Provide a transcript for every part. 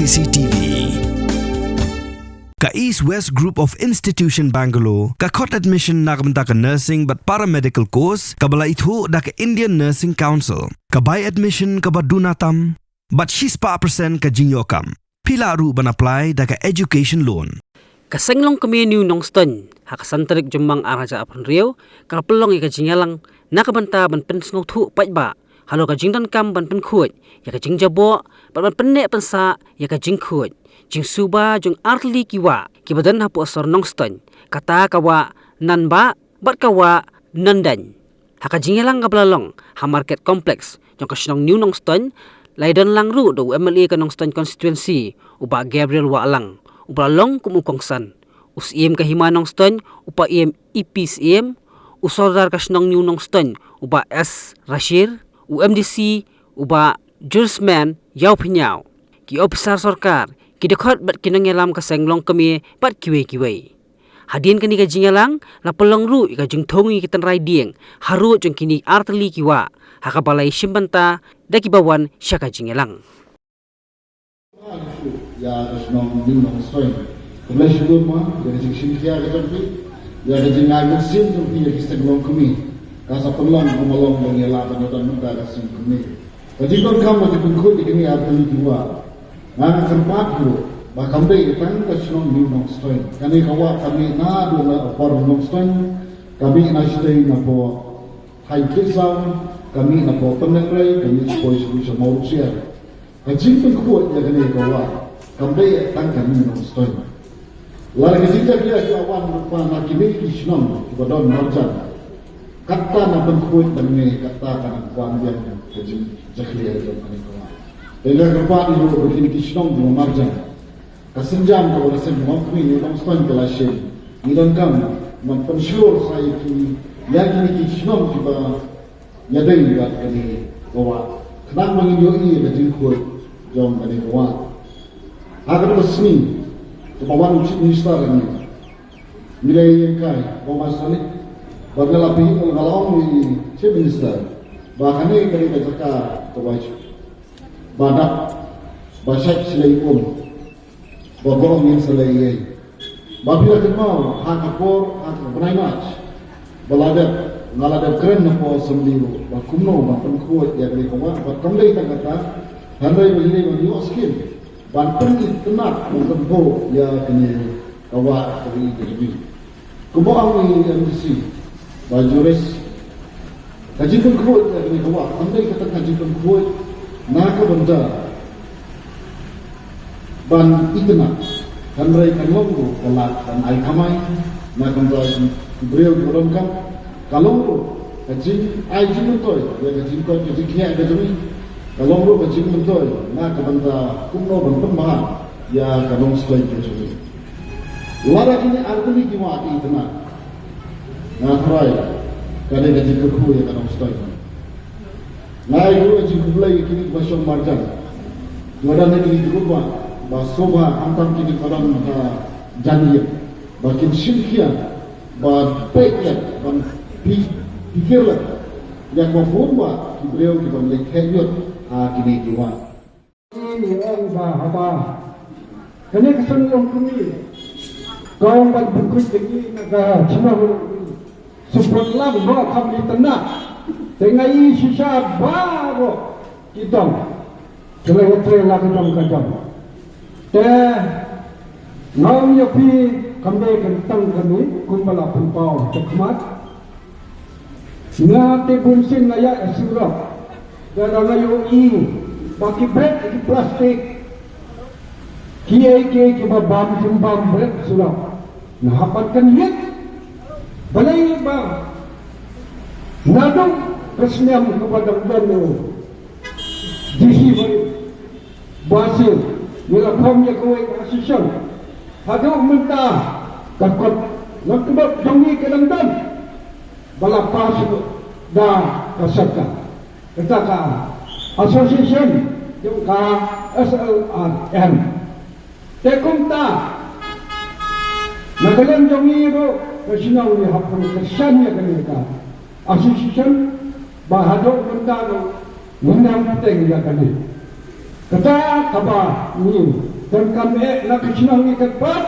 CCTV. Ka East West Group of Institution Bangalore, ka court admission nakabenta ka nursing but paramedical course, kabala itho da ka Indian Nursing Council. Ka buy admission ka ba dunatam, but she's pa percent ka jinyokam. Pila ru ban apply da ka education loan. Kasenglong kami new nongston, hakasantarik jumang araja apan rio, kapelong ika jingalang, nakabenta ban pensngau thu pajba, halo ka jingdan kam ban penkuat, ya ka jingjabo, ban penek pensa, ya ka jingkuat. Jing suba jung artli kiwa kibadan hapu asor nongston kata kawa nan ba bat kawa nandan haka jingelang kablalong ha market complex jong kasinong new nongston laidan lang ru do MLA ka nongston constituency uba Gabriel wa alang ubalong kumukongsan usiem kahima nongston upa EPCM usodar kasinong new nongston uba S Rashir UMDC uba Jursman Yau Pinyao ki officer sarkar kidekot bat kinangelam ka senglong kami bat kiwe-kiwe. Hadin kani ka jingalang la pelong ru ika jing thongi kitan rai dieng haru jong kini artli kiwa hakabalai simbanta daki bawan syaka jingalang. Ya kasnong dinong stoy. Kemla syukur ma ya jing sinkia ka tapi ya jing ngai sin tu pi ki senglong kami. Kasa pelong ngomong ngong ya la panotan muda ka sin kami. Jadi kon kam ma dipungkut ikini artli kiwa. Nang tempat tu, bahkan dia kan kesenong new nongstoin. Kami kawa kami na dua orang nongstoin, kami nasihat napo Thai Kisam, kami napo penegrai, kami sepoy sepoy Malaysia. Kajing pengkuat ya kami kawa, kami kan kami nongstoin. Lalu ketika dia kawan nak kini kesenong kepada marjan, kata na pengkuat kami kata kan kawan dia kajing jahiliah itu kami kawa. Ela kepada itu begini kisnong di marjan. Kasenjam kalau rasa mungkin ini orang sepan kelasnya. Iran kam mempensyur saya ki yang ini kisnong juga nyadai kat kini kawa. Kenapa menginjoi kecil kuat jom kini kawa. Agar resmi kemauan minister ini. Nilai yang kai kawa salik. Bagaimana kalau ini chief minister bahkan ini kini bercakap kawa. Badak basak selai bagong yang selai babila kemau hak apor hak benai match baladat ngaladat keren napo sembiru bakumno bapen kuat ya beli kawan bakamlei kata handai begini bagi oskin bapen tenat mungkin bo ya kini kawa dari jadi kubo ang MDC bajuris kajipun kuat ya kini kawa handai kata kajipun kuat naka benda ban itna kanrai kanlongro kalat dan ai kamai na benda beliau berongkam kalongro kajing ai jimutoy ya kajing ko kajing kia kajui kalongro kajing muntoy na benda kumno ban pembahan ya kalong sekali kajui lara ini artuni kiwa itna na try kade kajing ko ya kalong sekali Nai guru aji kumulai kini basong marjan. Dua kini dirubah. Basoba antam kini kadang janji. Bakin silkian, baiklah, pikirlah. Yang membuat beliau kita melihat kini jiwa. Ini orang sahabat. Kini kesenangan kami. Kau berbuat begini negara Cina ini. Sebutlah bahawa kami tenang. Dengan sisa baru kita selain lagi dalam kajam. Teh nam yopi kami kentang kami kumbala pumpau cekmat. Ngati bunsin naya esurah. Dalam layu baki bread di plastik. Kiai kiba bam sumbang bread surah. Nah hapatkan yet. Balai bang. Nadung Kesenian kepada Bano Disi Basir Bila kaumnya kawai asisyan Hadap mentah Takut Nakibab jangi kelantan Balapas Dah kasarkan Katakan Association Yung ka SLRM Tekum ta Nagalan jangi itu Kesinaw ni hapon Kesannya kanika Association bahadok benda tu menang penting ya kali. Kata kaba ni dan kami nak senang ikat bat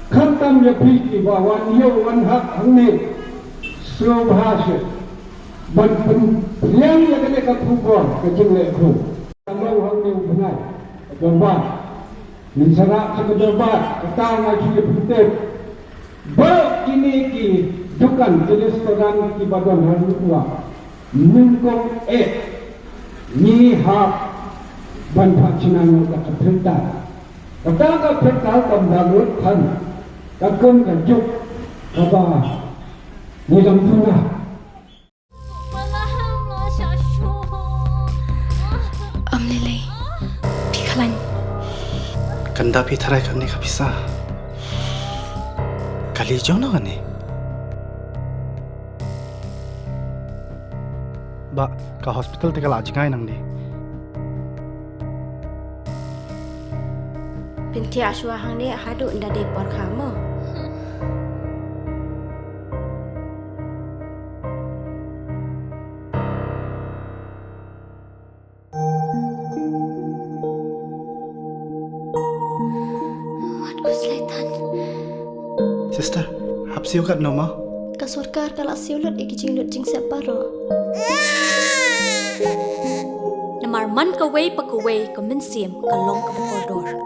khantam ya piki wan yo wan hak hangni slow bahasa ban yang ya kene ka pukor ke jingle ko kalau hangni benar domba menserak sekedarbat ketang lagi penting ber ini ki dukan jenis terang ki badan hari tua nungkong ni hak ban pak cinang ka perintah kata ka perintah kambalut kan kakon ka juk kaba ni lampuna Lily Pikalan Kanda pi tharai kan ni ka bisa kali jona kan ni ba ka hospital te kala ajngai nang ni Binti aswa hang ni hadu nda de por khamo What was laitan sister hap siu kat no ma ka sarkar kala siulut ikijing lut jing separo Namar man ka way pa ka way ka minsim ka long ka koridor